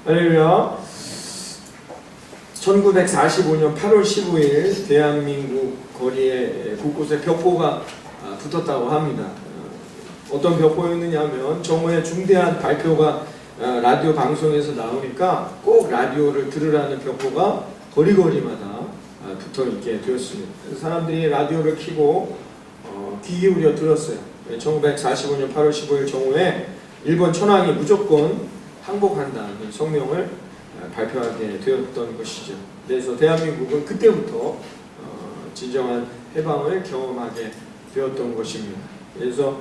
할렐루야. 1945년 8월 15일 대한민국 거리에 곳곳에 벽보가 붙었다고 합니다. 어떤 벽보였느냐 하면 정오에 중대한 발표가 라디오 방송에서 나오니까 꼭 라디오를 들으라는 벽보가 거리마다 붙어 있게 되었습니다. 사람들이 라디오를 켜고 귀 기울여 들었어요. 1945년 8월 15일 정오에 일본 천황이 무조건 항복한다는 성명을 발표하게 되었던 것이죠. 그래서 대한민국은 그때부터 진정한 해방을 경험하게 되었던 것입니다. 그래서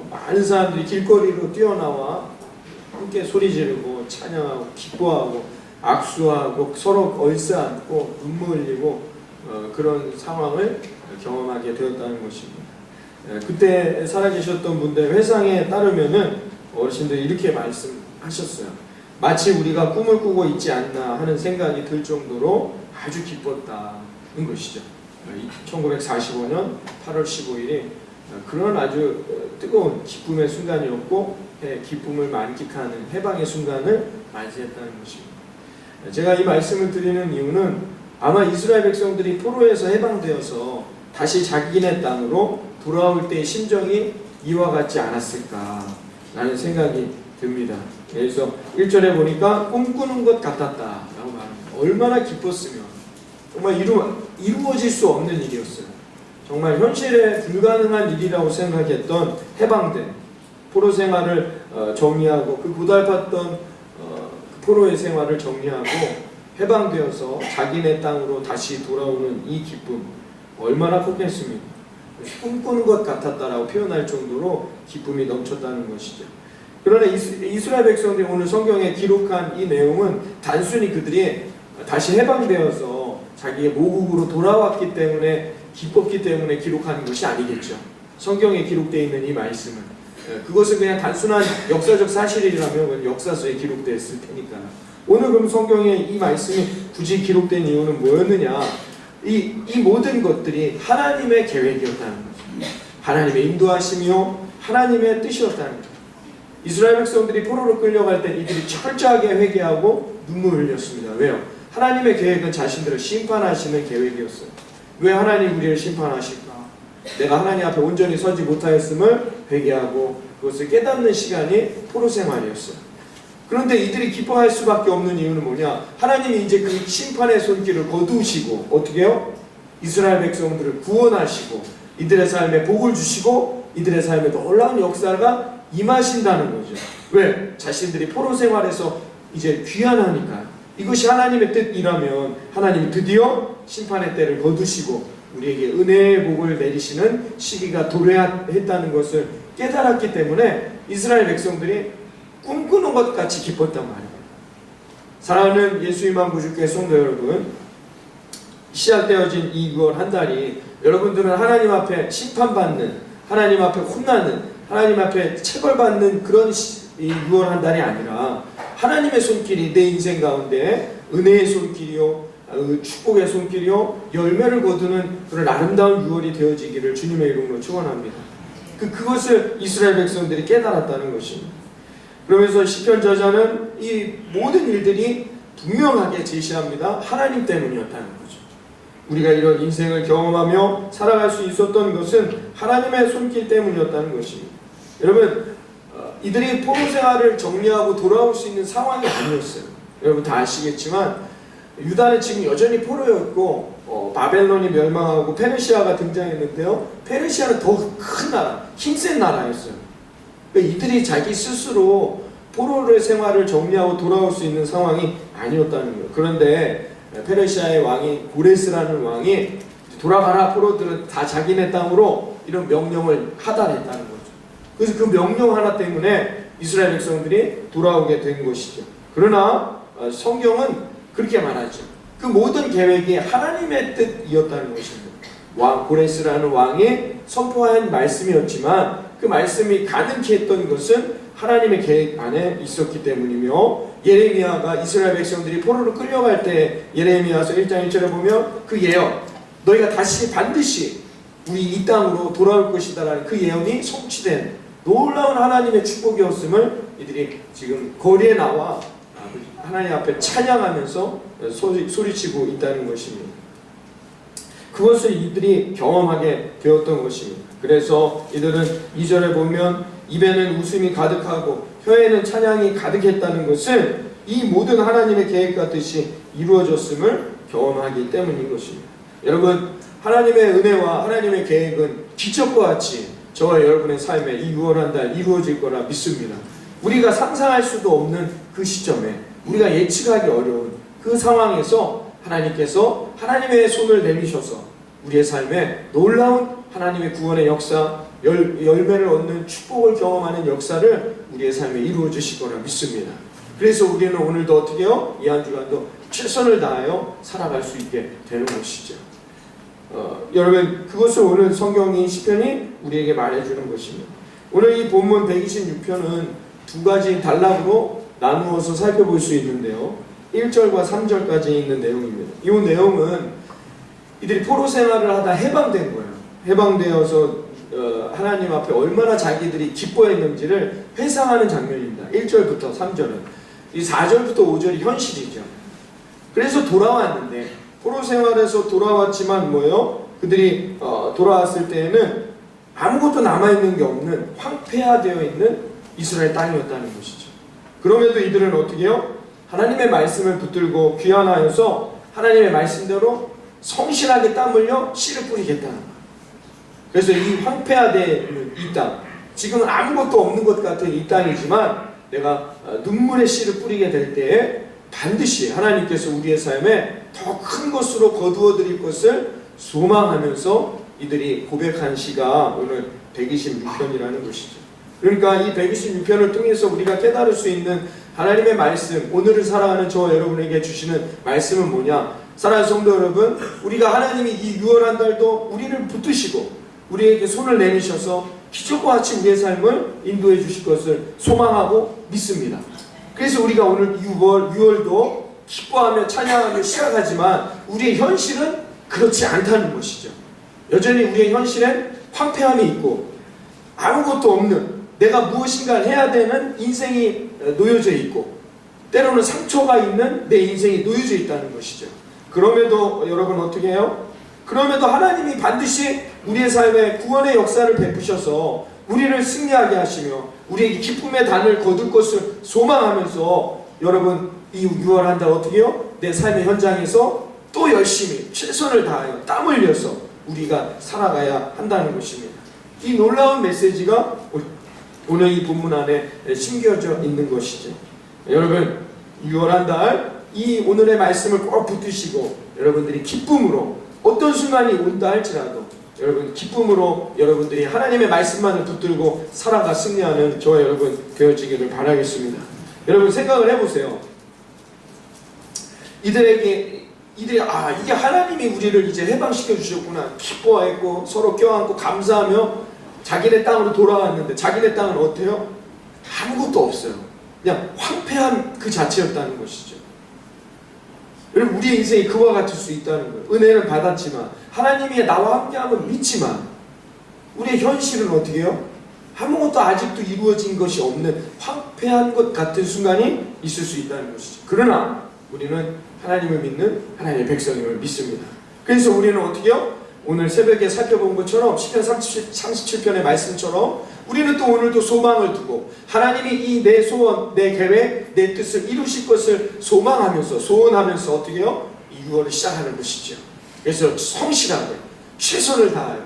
많은 사람들이 길거리로 뛰어나와 함께 소리 지르고 찬양하고 기뻐하고 악수하고 서로 얼싸안고 눈물 흘리고 그런 상황을 경험하게 되었다는 것입니다. 그때 살아계셨던 분들 회상에 따르면은 어르신들이 이렇게 말씀하셨어요. 마치 우리가 꿈을 꾸고 있지 않나 하는 생각이 들 정도로 아주 기뻤다는 것이죠. 1945년 8월 15일이 그런 아주 뜨거운 기쁨의 순간이었고 기쁨을 만끽하는 해방의 순간을 맞이했다는 것입니다. 제가 이 말씀을 드리는 이유는 아마 이스라엘 백성들이 포로에서 해방되어서 다시 자기네 땅으로 돌아올 때의 심정이 이와 같지 않았을까라는 생각이 듭니다. 그래서 1절에 보니까 꿈꾸는 것 같았다라고 말합니다. 얼마나 기뻤으면 정말 이루어질 수 없는 일이었어요. 정말 현실에 불가능한 일이라고 생각했던 해방된 포로 생활을 정리하고 그 고달팠던 포로의 생활을 정리하고 해방되어서 자기네 땅으로 다시 돌아오는 이 기쁨 얼마나 컸겠습니까? 꿈꾸는 것 같았다라고 표현할 정도로 기쁨이 넘쳤다는 것이죠. 그러나 이스라엘 백성들이 오늘 성경에 기록한 이 내용은 단순히 그들이 다시 해방되어서 자기의 모국으로 돌아왔기 때문에 기뻤기 때문에 기록하는 것이 아니겠죠. 성경에 기록되어 있는 이 말씀은 그것은 그냥 단순한 역사적 사실이라면 역사서에 기록되었을 테니까. 오늘 그럼 성경에 이 말씀이 굳이 기록된 이유는 뭐였느냐? 이 모든 것들이 하나님의 계획이었다는 거죠. 하나님의 인도하심이요 하나님의 뜻이었다는 거죠. 이스라엘 백성들이 포로로 끌려갈 때 이들이 철저하게 회개하고 눈물을 흘렸습니다. 왜요? 하나님의 계획은 자신들을 심판하시는 계획이었어요. 왜 하나님 우리를 심판하실까? 내가 하나님 앞에 온전히 서지 못하였음을 회개하고 그것을 깨닫는 시간이 포로 생활이었어요. 그런데 이들이 기뻐할 수밖에 없는 이유는 뭐냐? 하나님이 이제 그 심판의 손길을 거두시고 어떻게 해요? 이스라엘 백성들을 구원하시고 이들의 삶에 복을 주시고 이들의 삶에 놀라운 역사가 임하신다는 거죠. 왜? 자신들이 포로 생활에서 이제 귀환하니까. 이것이 하나님의 뜻이라면 하나님이 드디어 심판의 때를 거두시고 우리에게 은혜의 복을 내리시는 시기가 도래했다는 것을 깨달았기 때문에 이스라엘 백성들이 꿈꾸는 것 같이 기뻤단 말이에요. 사랑하는 예수님만 구주교회 성도 여러분, 시작되어진 이 6월 한 달이 여러분들은 하나님 앞에 심판받는, 하나님 앞에 혼나는, 하나님 앞에 체벌받는 그런 이 6월 한 달이 아니라 하나님의 손길이 내 인생 가운데 은혜의 손길이요 축복의 손길이요 열매를 거두는 그런 아름다운 6월이 되어지기를 주님의 이름으로 축원합니다. 그것을 이스라엘 백성들이 깨달았다는 것입니다. 그러면서 시편 저자는 이 모든 일들이 분명하게 제시합니다. 하나님 때문이었다는 거죠. 우리가 이런 인생을 경험하며 살아갈 수 있었던 것은 하나님의 손길 때문이었다는 것입니다. 여러분, 이들이 포로 생활을 정리하고 돌아올 수 있는 상황이 아니었어요. 여러분 다 아시겠지만 유다는 지금 여전히 포로였고 바벨론이 멸망하고 페르시아가 등장했는데요. 페르시아는 더 큰 나라, 힘센 나라였어요. 그러니까 이들이 자기 스스로 포로의 생활을 정리하고 돌아올 수 있는 상황이 아니었다는 거예요. 그런데 페르시아의 왕이 고레스라는 왕이 돌아가라 포로들은 다 자기네 땅으로 이런 명령을 하달했다는 거죠. 그래서 그 명령 하나 때문에 이스라엘 백성들이 돌아오게 된 것이죠. 그러나 성경은 그렇게 말하죠. 그 모든 계획이 하나님의 뜻이었다는 것입니다. 왕 고레스라는 왕이 선포한 말씀이었지만 그 말씀이 가능케 했던 것은 하나님의 계획 안에 있었기 때문이며 예레미야가 이스라엘 백성들이 포로로 끌려갈 때 예레미야서 1장 1절에 보면 그 예언 너희가 다시 반드시 우리 이 땅으로 돌아올 것이다 라는 그 예언이 성취된 놀라운 하나님의 축복이었음을 이들이 지금 거리에 나와 하나님 앞에 찬양하면서 소리치고 있다는 것입니다. 그것을 이들이 경험하게 되었던 것입니다. 그래서 이들은 2절에 보면 입에는 웃음이 가득하고 혀에는 찬양이 가득했다는 것은 이 모든 하나님의 계획과 뜻이 이루어졌음을 경험하기 때문인 것입니다. 여러분, 하나님의 은혜와 하나님의 계획은 기적과 같이 저와 여러분의 삶에 이 6월 한 달 이루어질 거라 믿습니다. 우리가 상상할 수도 없는 그 시점에, 우리가 예측하기 어려운 그 상황에서 하나님께서 하나님의 손을 내미셔서 우리의 삶에 놀라운 하나님의 구원의 역사, 열매를 얻는 축복을 경험하는 역사를 우리의 삶에 이루어 주실 거라 믿습니다. 그래서 우리는 오늘도 어떻게 해요? 이 한 주간도 최선을 다하여 살아갈 수 있게 되는 것이죠. 여러분, 그것을 오늘 성경이 시편이 우리에게 말해주는 것입니다. 오늘 이 본문 126편은 두 가지 단락으로 나누어서 살펴볼 수 있는데요. 1절과 3절까지 있는 내용입니다. 이 내용은 이들이 포로 생활을 하다 해방된 거예요. 해방되어서 하나님 앞에 얼마나 자기들이 기뻐했는지를 회상하는 장면입니다. 1절부터 3절은. 이 4절부터 5절이 현실이죠. 그래서 돌아왔는데, 포로 생활에서 돌아왔지만 뭐예요? 그들이 돌아왔을 때에는 아무것도 남아있는 게 없는 황폐화되어 있는 이스라엘 땅이었다는 것이죠. 그럼에도 이들은 어떻게 해요? 하나님의 말씀을 붙들고 귀환하여서 하나님의 말씀대로 성실하게 땀 흘려 씨를 뿌리겠다는 거예요. 그래서 이 황폐화된 이 땅, 지금은 아무것도 없는 것 같은 이 땅이지만 내가 눈물의 씨를 뿌리게 될 때에 반드시 하나님께서 우리의 삶에 더 큰 것으로 거두어 드릴 것을 소망하면서 이들이 고백한 시가 오늘 126편이라는 것이죠. 그러니까 이 126편을 통해서 우리가 깨달을 수 있는 하나님의 말씀, 오늘을 살아가는 저와 여러분에게 주시는 말씀은 뭐냐? 사랑하는 성도 여러분, 우리가 하나님이 이 6월 한 달도 우리를 붙드시고 우리에게 손을 내미셔서 기적과 같이 우리의 삶을 인도해 주실 것을 소망하고 믿습니다. 그래서 우리가 오늘 6월도 기뻐하며 찬양하며 시작하지만 우리의 현실은 그렇지 않다는 것이죠. 여전히 우리의 현실엔 황폐함이 있고 아무것도 없는, 내가 무엇인가 해야 되는 인생이 놓여져 있고 때로는 상처가 있는 내 인생이 놓여져 있다는 것이죠. 그럼에도 여러분 어떻게 해요? 그럼에도 하나님이 반드시 우리의 삶에 구원의 역사를 베푸셔서 우리를 승리하게 하시며 우리에게 기쁨의 단을 거둘 것을 소망하면서 여러분 이 6월 한 달 어떻게 해요? 내 삶의 현장에서 또 열심히 최선을 다하여 땀 흘려서 우리가 살아가야 한다는 것입니다. 이 놀라운 메시지가 오늘 이 본문 안에 심겨져 있는 것이죠. 여러분 6월 한 달 이 오늘의 말씀을 꼭 붙드시고 여러분들이 기쁨으로 어떤 순간이 온다 할지라도 여러분 기쁨으로 여러분들이 하나님의 말씀만을 붙들고 살아가 승리하는 저와 여러분 되어지기를 바라겠습니다. 여러분 생각을 해보세요. 이들이 이게 하나님이 우리를 이제 해방시켜 주셨구나 기뻐했고 서로 껴안고 감사하며 자기네 땅으로 돌아왔는데 자기네 땅은 어때요? 아무것도 없어요. 그냥 황폐한 그 자체였다는 것이죠. 여러분 우리의 인생이 그와 같을 수 있다는 거예요. 은혜를 받았지만 하나님이 나와 함께하면 믿지만 우리의 현실은 어떻게 해요? 아무것도 아직도 이루어진 것이 없는 황폐한 것 같은 순간이 있을 수 있다는 것이죠. 그러나 우리는 하나님을 믿는 하나님의 백성임을 믿습니다. 그래서 우리는 어떻게 해요? 오늘 새벽에 살펴본 것처럼 시편 37편의 말씀처럼 우리는 또 오늘도 소망을 두고 하나님이 이 내 소원, 내 계획, 내 뜻을 이루실 것을 소망하면서 소원하면서 어떻게 해요? 이 6월을 시작하는 것이죠. 그래서 성실하게 최선을 다하여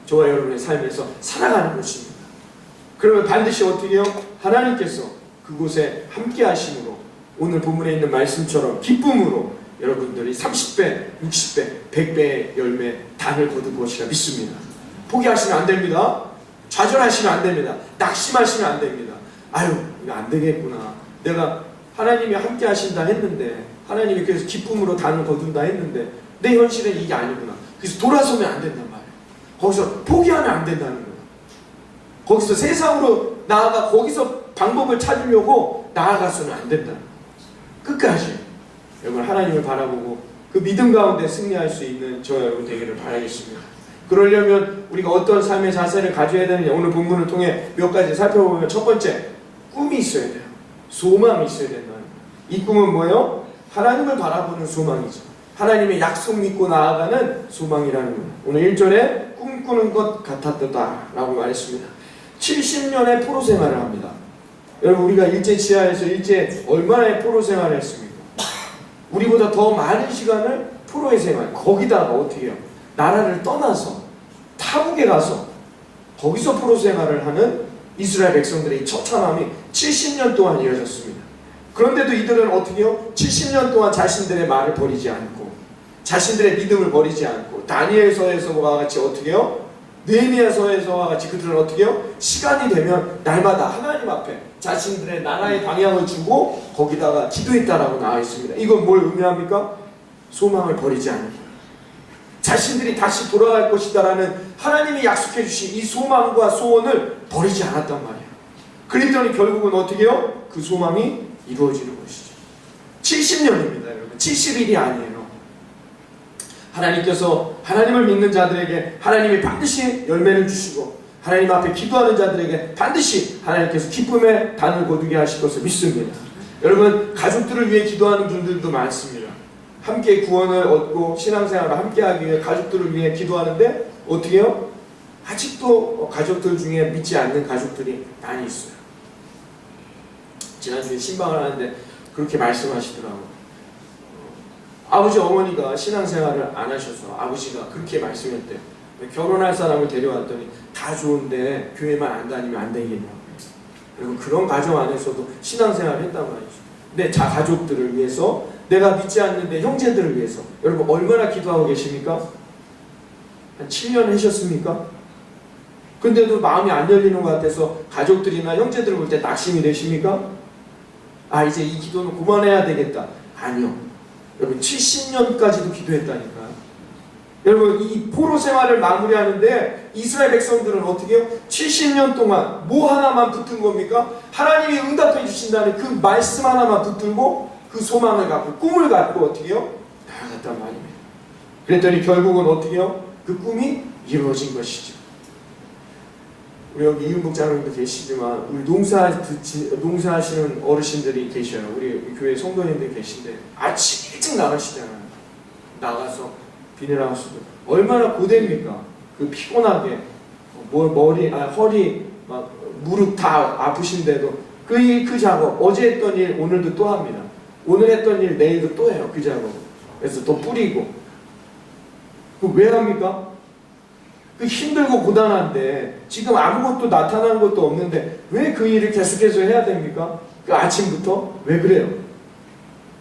저와 여러분의 삶에서 살아가는 것입니다. 그러면 반드시 어떻게 해요? 하나님께서 그곳에 함께 하심으로 오늘 본문에 있는 말씀처럼 기쁨으로 여러분들이 30배, 60배, 100배의 열매 단을 거둘 것이라 믿습니다. 포기하시면 안 됩니다. 좌절하시면 안 됩니다. 낙심하시면 안 됩니다. 아유 이거 안 되겠구나. 내가 하나님이 함께 하신다 했는데 하나님이 그래서 기쁨으로 단을 거둔다 했는데 내 현실은 이게 아니구나. 그래서 돌아서면 안 된단 말이에요. 거기서 포기하면 안 된다는 거예요. 거기서 세상으로 나아가 거기서 방법을 찾으려고 나아가서는 안 된다는 거예요. 끝까지 여러분 하나님을 바라보고 그 믿음 가운데 승리할 수 있는 저와 여러분 되기를 바라겠습니다. 그러려면 우리가 어떤 삶의 자세를 가져야 되느냐 오늘 본문을 통해 몇 가지 살펴보면 첫 번째 꿈이 있어야 돼요. 소망이 있어야 된다는 거예요. 이 꿈은 뭐예요? 하나님을 바라보는 소망이죠. 하나님의 약속 믿고 나아가는 소망이라는 거예요. 오늘 1절에 꿈꾸는 것 같았다 라고 말했습니다. 70년의 포로 생활을 합니다. 여러분, 우리가 일제 치하에서 일제 얼마나 포로 생활을 했습니까? 우리보다 더 많은 시간을 포로의 생활, 거기다가 어떻게 해요? 나라를 떠나서 타국에 가서 거기서 포로 생활을 하는 이스라엘 백성들의 처참함이 70년 동안 이어졌습니다. 그런데도 이들은 어떻게 해요? 70년 동안 자신들의 말을 버리지 않고 자신들의 믿음을 버리지 않고 다니엘서에서와 같이 어떻게 해요? 느헤미야서에서와 같이 그들은 어떻게 해요? 시간이 되면 날마다 하나님 앞에 자신들의 나라의 방향을 주고 거기다가 기도했다라고 나와 있습니다. 이건 뭘 의미합니까? 소망을 버리지 않는 거예요. 자신들이 다시 돌아갈 것이다라는 하나님이 약속해 주신 이 소망과 소원을 버리지 않았단 말이에요. 그랬더니 결국은 어떻게 해요? 그 소망이 이루어지는 것이죠. 70년입니다, 여러분. 70일이 아니에요. 하나님께서 하나님을 믿는 자들에게 하나님이 반드시 열매를 주시고 하나님 앞에 기도하는 자들에게 반드시 하나님께서 기쁨의 단을 거두게 하실 것을 믿습니다. 여러분, 가족들을 위해 기도하는 분들도 많습니다. 함께 구원을 얻고 신앙생활을 함께 하기 위해 가족들을 위해 기도하는데 어떻게 해요? 아직도 가족들 중에 믿지 않는 가족들이 많이 있어요. 지난주에 신방을 하는데 그렇게 말씀하시더라고요. 아버지 어머니가 신앙생활을 안 하셔서 아버지가 그렇게 말씀했대요. 결혼할 사람을 데려왔더니 다 좋은데 교회만 안 다니면 안 되겠냐고. 그리고 그런 가정 안에서도 신앙생활을 했단 말이죠. 내 가족들을 위해서, 내가 믿지 않는데 형제들을 위해서 여러분 얼마나 기도하고 계십니까? 한 7년 하셨습니까? 근데도 마음이 안 열리는 것 같아서 가족들이나 형제들을 볼 때 낙심이 되십니까? 아, 이제 이 기도는 그만해야 되겠다. 아니요. 여러분 70년까지도 기도했다니까요. 여러분, 이 포로 생활을 마무리하는데 이스라엘 백성들은 어떻게 해요? 70년 동안 뭐 하나만 붙은 겁니까? 하나님이 응답해 주신다는 그 말씀 하나만 붙들고 그 소망을 갖고 꿈을 갖고 어떻게 해요? 나아갔단 말입니다. 그랬더니 결국은 어떻게 해요? 그 꿈이 이루어진 것이죠. 우리 여기 이은복 장로님도 계시지만 우리 농사하시는 어르신들이 계셔요. 우리 교회 성도님들 계신데 아침 일찍 나가시잖아요. 나가서 비닐하우스도 얼마나 고됩니까? 그 피곤하게 머리, 허리, 막 무릎 다 아프신데도 그 작업 어제 했던 일 오늘도 또 합니다. 오늘 했던 일 내일도 또 해요. 그 작업. 그래서 또 뿌리고. 그 왜 합니까? 그 힘들고 고단한데 지금 아무것도 나타나는 것도 없는데 왜 그 일을 계속해서 해야 됩니까? 그 아침부터? 왜 그래요?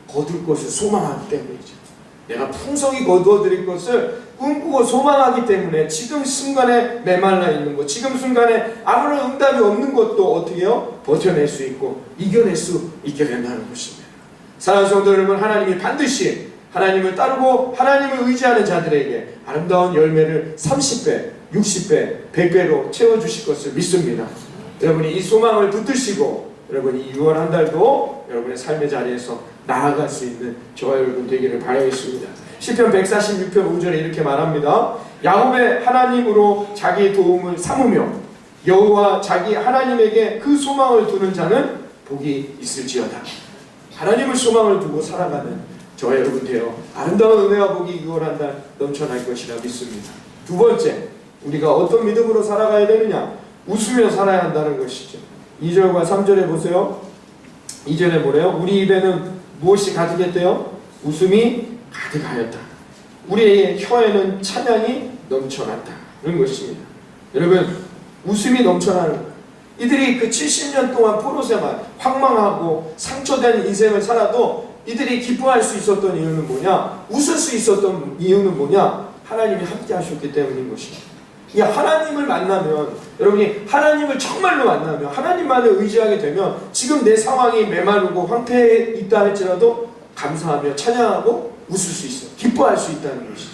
거둘 것을 소망하기 때문이죠. 내가 풍성히 거두어드릴 것을 꿈꾸고 소망하기 때문에 지금 순간에 메말라 있는 것, 지금 순간에 아무런 응답이 없는 것도 어떻게 해요? 버텨낼 수 있고 이겨낼 수 있게 된다는 것입니다. 사랑하는 성도 여러분, 하나님이 반드시 하나님을 따르고 하나님을 의지하는 자들에게 아름다운 열매를 30배, 60배, 100배로 채워주실 것을 믿습니다. 여러분이 이 소망을 붙드시고 여러분이 6월 한 달도 여러분의 삶의 자리에서 나아갈 수 있는 저와 여러분 되기를 바라겠습니다. 시편 146편 5절에 이렇게 말합니다. 야곱의 하나님으로 자기의 도움을 삼으며 여호와 자기 하나님에게 그 소망을 두는 자는 복이 있을지어다. 하나님을 소망을 두고 살아가는 저와 여러분 되어 아름다운 은혜와 복이 6월 한 달 넘쳐날 것이라 믿습니다. 두 번째, 우리가 어떤 믿음으로 살아가야 되느냐? 웃으며 살아야 한다는 것이죠. 2절과 3절에 보세요. 2절에 뭐래요? 우리 입에는 무엇이 가득했대요? 웃음이 가득하였다. 우리의 혀에는 찬양이 넘쳐났다. 그런 것입니다. 여러분, 웃음이 넘쳐나는 것. 이들이 그 70년 동안 포로 생활, 황망하고 상처된 인생을 살아도 이들이 기뻐할 수 있었던 이유는 뭐냐? 웃을 수 있었던 이유는 뭐냐? 하나님이 함께 하셨기 때문인 것입니다. 이 하나님을 만나면, 여러분이 하나님을 정말로 만나면, 하나님만을 의지하게 되면 지금 내 상황이 메마르고 황폐해 있다 할지라도 감사하며 찬양하고 웃을 수 있어요. 기뻐할 수 있다는 것이죠.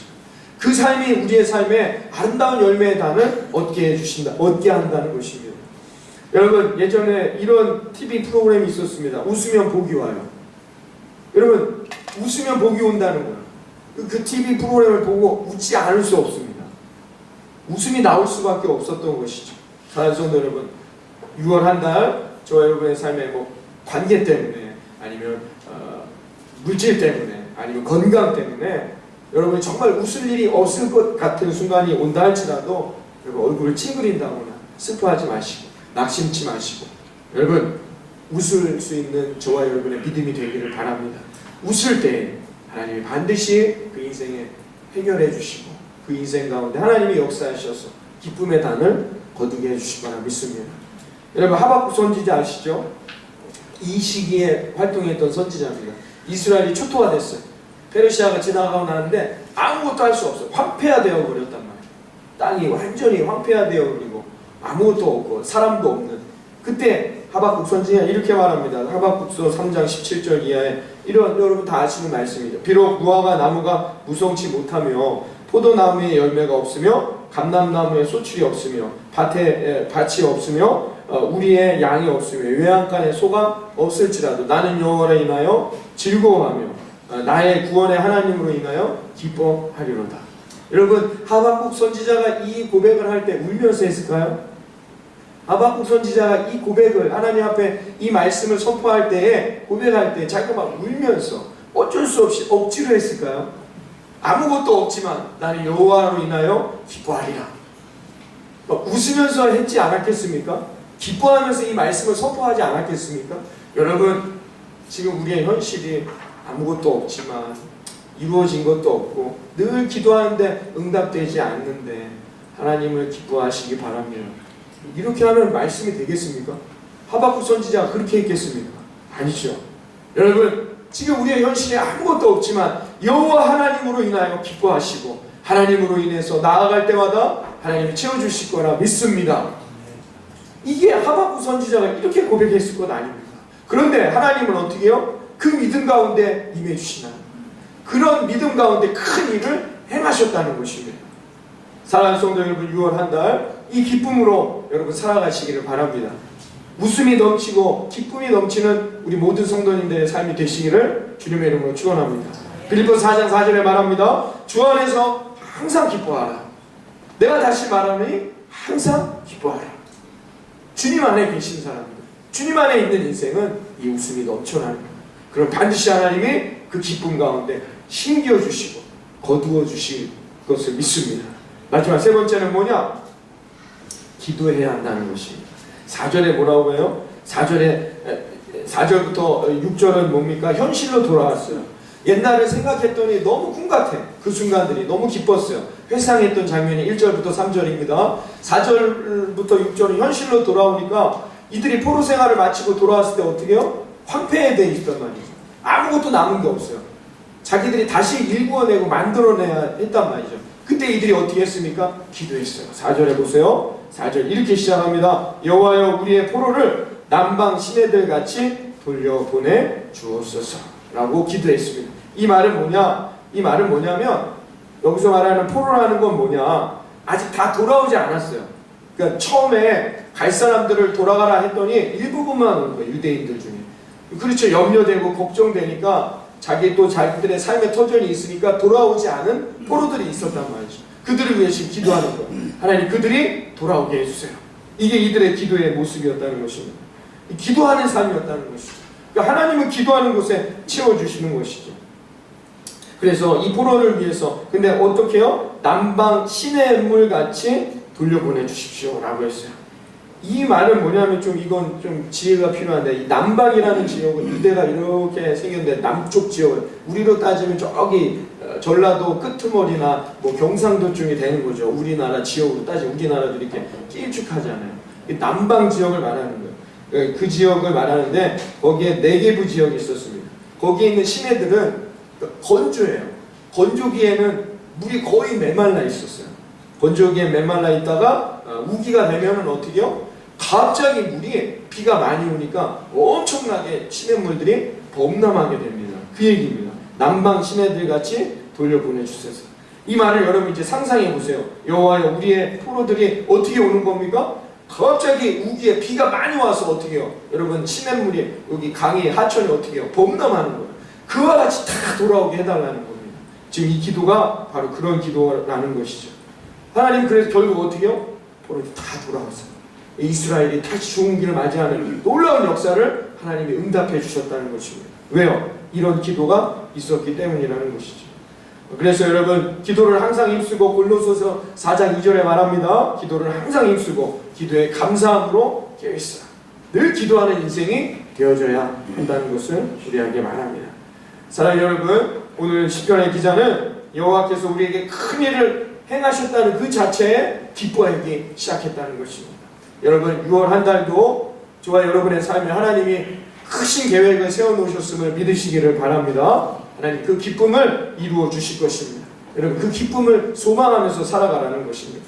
그 삶이 우리의 삶에 아름다운 열매의 단을 얻게 해주신다, 얻게 한다는 것입니다. 여러분, 예전에 이런 TV 프로그램이 있었습니다. 웃으면 복이 와요. 여러분, 웃으면 복이 온다는 거예요. 그 TV 프로그램을 보고 웃지 않을 수 없습니다. 웃음이 나올 수밖에 없었던 것이죠. 사랑하는 성도 여러분, 6월 한 달 저와 여러분의 삶의 관계 때문에 아니면 물질 때문에, 아니면 건강 때문에 여러분이 정말 웃을 일이 없을 것 같은 순간이 온다 할지라도 여러분 얼굴을 찡그린다거나 슬퍼하지 마시고 낙심치 마시고 여러분 웃을 수 있는 저와 여러분의 믿음이 되기를 바랍니다. 웃을 때 하나님이 반드시 그 인생에 해결해 주시고 그 인생 가운데 하나님이 역사하셔서 기쁨의 단을 거두게 해주실 거라 믿습니다. 여러분 하박국 선지자 아시죠? 이 시기에 활동했던 선지자입니다. 이스라엘이 초토화 됐어요. 페르시아가 지나가고 나는데 아무것도 할 수 없어요. 황폐화되어 버렸단 말이에요. 땅이 완전히 황폐화되어 버리고 아무것도 없고 사람도 없는 그때 하박국 선지자가 이렇게 말합니다. 하박국서 3장 17절 이하에 이런 여러분 다 아시는 말씀이죠. 비록 무화과 나무가 무성치 못하며 포도나무에 열매가 없으며 감람나무에 소출이 없으며 밭에 밭이 없으며 우리의 양이 없으며 외양간에 소가 없을지라도 나는 여호와로 인하여 즐거워하며 나의 구원의 하나님으로 인하여 기뻐하리로다. 여러분 하박국 선지자가 이 고백을 할 때 울면서 했을까요? 하박국 선지자가 이 고백을 하나님 앞에 이 말씀을 선포할 때에 고백할 때 자기가 막 울면서 어쩔 수 없이 억지로 했을까요? 아무것도 없지만 나는 여호와로 인하여 기뻐하리라. 웃으면서 했지 않았겠습니까? 기뻐하면서 이 말씀을 선포하지 않았겠습니까? 여러분 지금 우리의 현실이 아무것도 없지만 이루어진 것도 없고 늘 기도하는데 응답되지 않는데 하나님을 기뻐하시기 바랍니다. 이렇게 하면 말씀이 되겠습니까? 하박국 선지자가 그렇게 했겠습니까? 아니죠. 여러분 지금 우리의 현실에 아무것도 없지만 여호와 하나님으로 인하여 기뻐하시고 하나님으로 인해서 나아갈 때마다 하나님이 채워주실 거라 믿습니다. 이게 하박국 선지자가 이렇게 고백했을 것 아닙니까? 그런데 하나님은 어떻게 해요? 그 믿음 가운데 임해 주시나요? 그런 믿음 가운데 큰 일을 행하셨다는 것입니다. 사랑하는 성도 여러분 6월 한 달 이 기쁨으로 여러분 살아가시기를 바랍니다. 웃음이 넘치고 기쁨이 넘치는 우리 모든 성도님들의 삶이 되시기를 주님의 이름으로 축원합니다. 빌립보서 4장 4절에 말합니다. 주 안에서 항상 기뻐하라. 내가 다시 말하니 항상 기뻐하라. 주님 안에 계신 사람들, 주님 안에 있는 인생은 이 웃음이 넘쳐나는 거예요. 그럼 반드시 하나님이 그 기쁨 가운데 힘겨 주시고 거두어 주실 것을 믿습니다. 마지막 세 번째는 뭐냐? 기도해야 한다는 것입니다. 4절에 뭐라고 해요? 4절부터 6절은 뭡니까? 현실로 돌아왔어요. 옛날을 생각했더니 너무 꿈 같아. 그 순간들이 너무 기뻤어요. 회상했던 장면이 1절부터 3절입니다. 4절부터 6절은 현실로 돌아오니까 이들이 포로 생활을 마치고 돌아왔을 때 어떻게 해요? 황폐해져 있단 말이죠. 아무것도 남은 게 없어요. 자기들이 다시 일구어내고 만들어내야 했단 말이죠. 그때 이들이 어떻게 했습니까? 기도했어요. 4절에 보세요. 4절 이렇게 시작합니다. 여호와여 우리의 포로를 남방 시내들 같이 돌려보내 주옵소서 라고 기도했습니다. 이 말은 뭐냐? 이 말은 뭐냐면 여기서 말하는 포로라는 건 뭐냐? 아직 다 돌아오지 않았어요. 그러니까 처음에 갈 사람들을 돌아가라 했더니 일부분만 온 거예요. 유대인들 중에. 그렇죠. 염려되고 걱정되니까 자기들의 삶의 터전이 있으니까 돌아오지 않은 포로들이 있었단 말이죠. 그들을 위해 지금 기도하는 거예요. 하나님 그들이 돌아오게 해주세요. 이게 이들의 기도의 모습이었다는 것입니다. 기도하는 삶이었다는 것이죠. 그러니까 하나님은 기도하는 곳에 채워주시는 것이죠. 그래서 이 포로를 위해서 근데 어떻게 해요? 남방 시냇물 같이 돌려보내 주십시오 라고 했어요. 이 말은 뭐냐면 좀 이건 좀 지혜가 필요한데 이 남방이라는 지역은 유대가 이렇게 생겼는데 남쪽 지역은 우리로 따지면 저기 전라도 끄트머리나 뭐 경상도 쪽이 되는 거죠. 우리나라 지역으로 따지면 우리나라도 이렇게 길쭉하잖아요. 남방 지역을 말하는 거예요. 그 지역을 말하는데 거기에 네게부 지역이 있었습니다. 거기에 있는 시내들은 건조해요. 건조기에는 물이 거의 메말라 있었어요. 건조기에 메말라 있다가 우기가 되면은 어떻게 해요? 갑자기 물이 비가 많이 오니까 엄청나게 시냇물들이 범람하게 됩니다. 그 얘기입니다. 남방 시내들 같이 돌려보내주셔서. 이 말을 여러분 이제 상상해 보세요. 여호와여 우리의 포로들이 어떻게 오는 겁니까? 갑자기 우기에 비가 많이 와서 어떻게 해요? 여러분 시냇물이 여기 강이 하천이 어떻게 해요? 범람하는 거예요. 그와 같이 다 돌아오게 해달라는 겁니다. 지금 이 기도가 바로 그런 기도라는 것이죠. 하나님 그래서 결국 어떻게 해요? 포로들이 다 돌아왔어요. 이스라엘이 다시 좋은 길을 맞이하는 놀라운 역사를 하나님이 응답해 주셨다는 것입니다. 왜요? 이런 기도가 있었기 때문이라는 것이죠. 그래서 여러분, 기도를 항상 힘쓰고, 골로새서 4장 2절에 말합니다. 기도를 항상 힘쓰고 기도에 감사함으로 깨어있으라. 늘 기도하는 인생이 되어져야 한다는 것을 우리에게 말합니다. 사랑하는 여러분, 오늘 시편의 기자는 여호와께서 우리에게 큰 일을 행하셨다는 그 자체에 기뻐하기 시작했다는 것입니다. 여러분, 6월 한 달도 저와 여러분의 삶에 하나님이 크신 계획을 세워놓으셨음을 믿으시기를 바랍니다. 하나님 그 기쁨을 이루어 주실 것입니다. 여러분, 그 기쁨을 소망하면서 살아가라는 것입니다.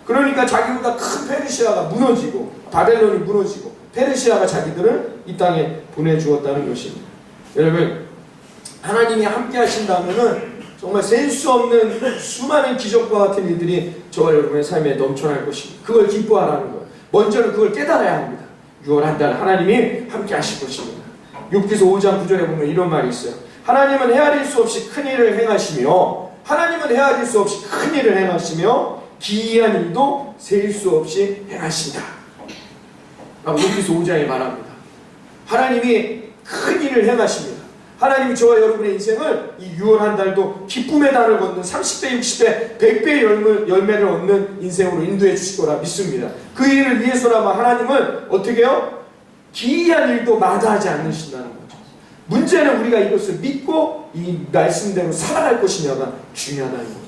그러니까 자기보다 큰 페르시아가 무너지고, 바벨론이 무너지고, 페르시아가 자기들을 이 땅에 보내주었다는 것입니다. 여러분, 하나님이 함께 하신다면은 정말 셀 수 없는 수많은 기적과 같은 일들이 저와 여러분의 삶에 넘쳐날 것입니다. 그걸 기뻐하라는 거예요. 먼저는 그걸 깨달아야 합니다. 6월 한 달 하나님이 함께 하실 것입니다. 욥기서 5장 9절에 보면 이런 말이 있어요. 하나님은 헤아릴 수 없이 큰 일을 행하시며, 하나님은 헤아릴 수 없이 큰 일을 행하시며 기이한 일도 셀 수 없이 행하신다 라고 욥기서 5장에 말합니다. 하나님이 큰 일을 행하십니다. 하나님이 저와 여러분의 인생을 이 6월 한 달도 기쁨의 달을 걷는 30배, 60배, 100배의 열매를 얻는 인생으로 인도해 주실 거라 믿습니다. 그 일을 위해서라면 하나님은 어떻게 해요? 기이한 일도 마다하지 않으신다는 거죠. 문제는 우리가 이것을 믿고 이 말씀대로 살아갈 것이냐가 중요하다는 거예요.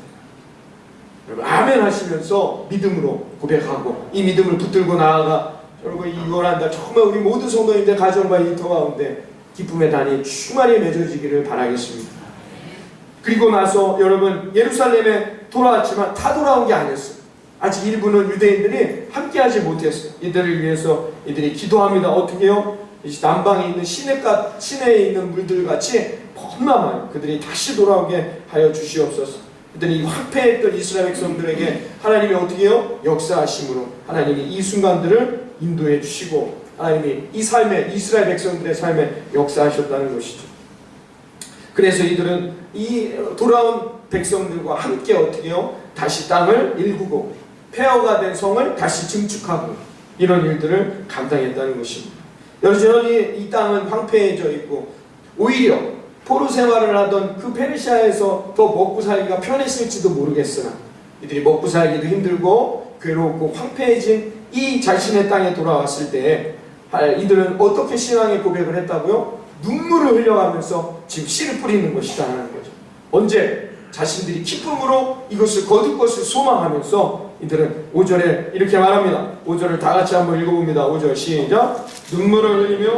여러분, 아멘 하시면서 믿음으로 고백하고 이 믿음을 붙들고 나아가 여러분, 이 6월 한 달 정말 우리 모든 성도님들 가정과 일터 가운데 기쁨의 단이 충만히 맺어지기를 바라겠습니다. 그리고 나서 여러분, 예루살렘에 돌아왔지만 다 돌아온 게 아니었어요. 아직 일부는 유대인들이 함께하지 못했어요. 이들을 위해서 이들이 기도합니다. 어떻게 해요? 남방에 있는 시내에 있는 물들같이 범람한 그들이 다시 돌아오게 하여 주시옵소서. 그들이 황폐했던 이스라엘 백성들에게 하나님이 어떻게 해요? 역사하심으로 하나님이 이 순간들을 인도해 주시고 하나님이 이 삶에, 이스라엘 백성들의 삶에 역사하셨다는 것이죠. 그래서 이들은 이 돌아온 백성들과 함께 어떻게 해요? 다시 땅을 일구고 폐허가 된 성을 다시 증축하고 이런 일들을 감당했다는 것입니다. 여전히 이 땅은 황폐해져 있고 오히려 포로 생활을 하던 그 페르시아에서 더 먹고 살기가 편했을지도 모르겠으나 이들이 먹고 살기도 힘들고 괴롭고 황폐해진 이 자신의 땅에 돌아왔을 때 이들은 어떻게 신앙의 고백을 했다고요? 눈물을 흘려가면서 지금 씨를 뿌리는 것이다라는 거죠. 언제? 자신들이 기쁨으로 이것을 거둘 것을 소망하면서 이들은 5절에 이렇게 말합니다. 5절을 다 같이 한번 읽어봅니다. 5절 시작. 눈물을 흘리며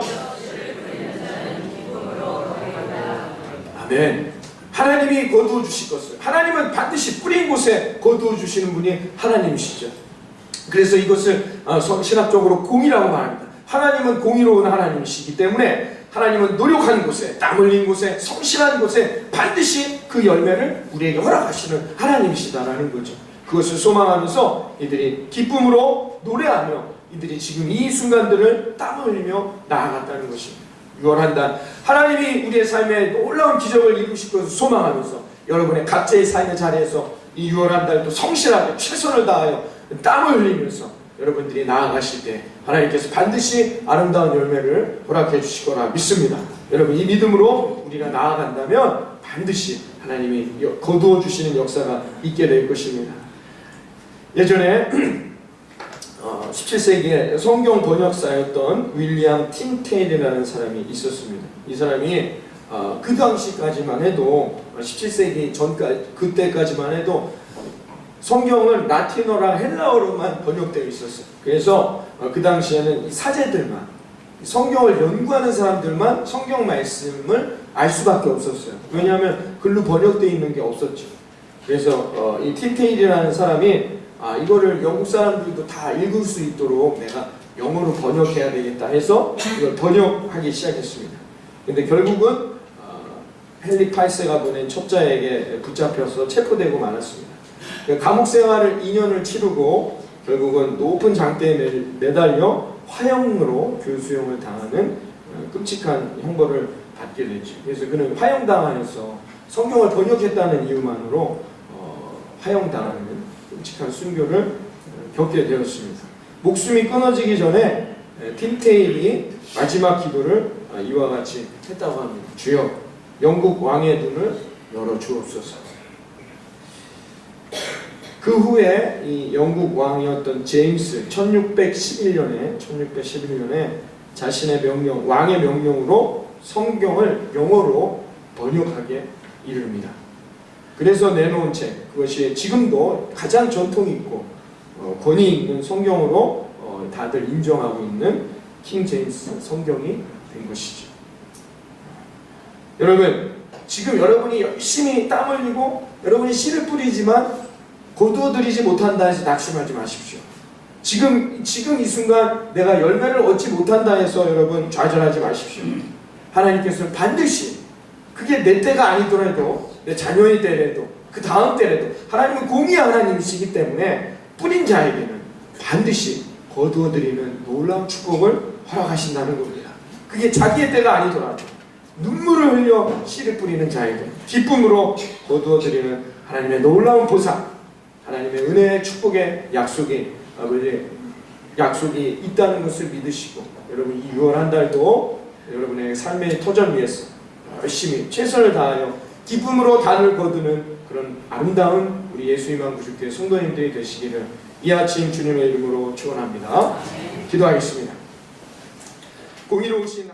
아멘. 하나님이 거두어 주실 것을, 하나님은 반드시 뿌린 곳에 거두어 주시는 분이 하나님이시죠. 그래서 이것을 신학적으로 공의라고 말합니다. 하나님은 공의로운 하나님이시기 때문에 하나님은 노력한 곳에, 땀 흘린 곳에, 성실한 곳에 반드시 그 열매를 우리에게 허락하시는 하나님이시다라는 거죠. 그것을 소망하면서 이들이 기쁨으로 노래하며 이들이 지금 이 순간들을 땀 흘리며 나아갔다는 것입니다. 6월 한 달 하나님이 우리의 삶에 놀라운 기적을 이루실 것을 소망하면서 여러분의 각자의 삶의 자리에서 이 6월 한 달도 성실하게 최선을 다하여 땀을 흘리면서 여러분들이 나아가실 때 하나님께서 반드시 아름다운 열매를 허락해 주실 거라 믿습니다. 여러분, 이 믿음으로 우리가 나아간다면 반드시 하나님이 거두어 주시는 역사가 있게 될 것입니다. 예전에 17세기에 성경 번역사였던 윌리엄 틴테일이라는 사람이 있었습니다. 이 사람이 그 당시까지만 해도 17세기 전까지 그때까지만 해도 성경은 라틴어랑 헬라어로만 번역되어 있었어요. 그래서 그 당시에는 이 사제들만, 성경을 연구하는 사람들만 성경 말씀을 알 수밖에 없었어요. 왜냐하면 글로 번역되어 있는 게 없었죠. 그래서 이 틴테일이라는 사람이 이거를 영국 사람들도 다 읽을 수 있도록 내가 영어로 번역해야 되겠다 해서 이걸 번역하기 시작했습니다. 근데 결국은 헨리 파이세가 보낸 첩자에게 붙잡혀서 체포되고 말았습니다. 감옥 생활을 2년을 치르고 결국은 높은 장대에 매달려 화형으로 교수형을 당하는 끔찍한 형벌을 받게 됐죠. 그래서 그는 화형당하여서 성경을 번역했다는 이유만으로 화형당하는 끔찍한 순교를 겪게 되었습니다. 목숨이 끊어지기 전에 틴테일이 마지막 기도를 이와 같이 했다고 합니다. 주여 영국 왕의 눈을 열어주옵소서. 그 후에 이 영국 왕이었던 제임스 1611년에 자신의 명령, 왕의 명령으로 성경을 영어로 번역하게 이릅니다. 그래서 내놓은 책, 그것이 지금도 가장 전통이 있고 권위 있는 성경으로 다들 인정하고 있는 킹 제임스 성경이 된 것이죠. 여러분, 지금 여러분이 열심히 땀 흘리고 여러분이 씨를 뿌리지만 거두어들이지 못한다 해서 낙심하지 마십시오. 지금 이 순간 내가 열매를 얻지 못한다 해서 여러분 좌절하지 마십시오. 하나님께서는 반드시, 그게 내 때가 아니더라도 내 자녀의 때라도 그 다음 때라도 하나님은 공의의 하나님이시기 때문에 뿌린 자에게는 반드시 거두어들이는 놀라운 축복을 허락하신다는 겁니다. 그게 자기의 때가 아니더라도 눈물을 흘려 씨를 뿌리는 자에게 기쁨으로 거두어들이는 하나님의 놀라운 보상, 하나님의 은혜의 축복의 약속이 있다는 것을 믿으시고, 여러분 이 6월 한 달도 여러분의 삶의 터전 위에서 열심히 최선을 다하여 기쁨으로 단을 거두는 그런 아름다운 우리 예수님만 구주교회 성도님들이 되시기를 이 아침 주님의 이름으로 축원합니다. 기도하겠습니다. 공의로우신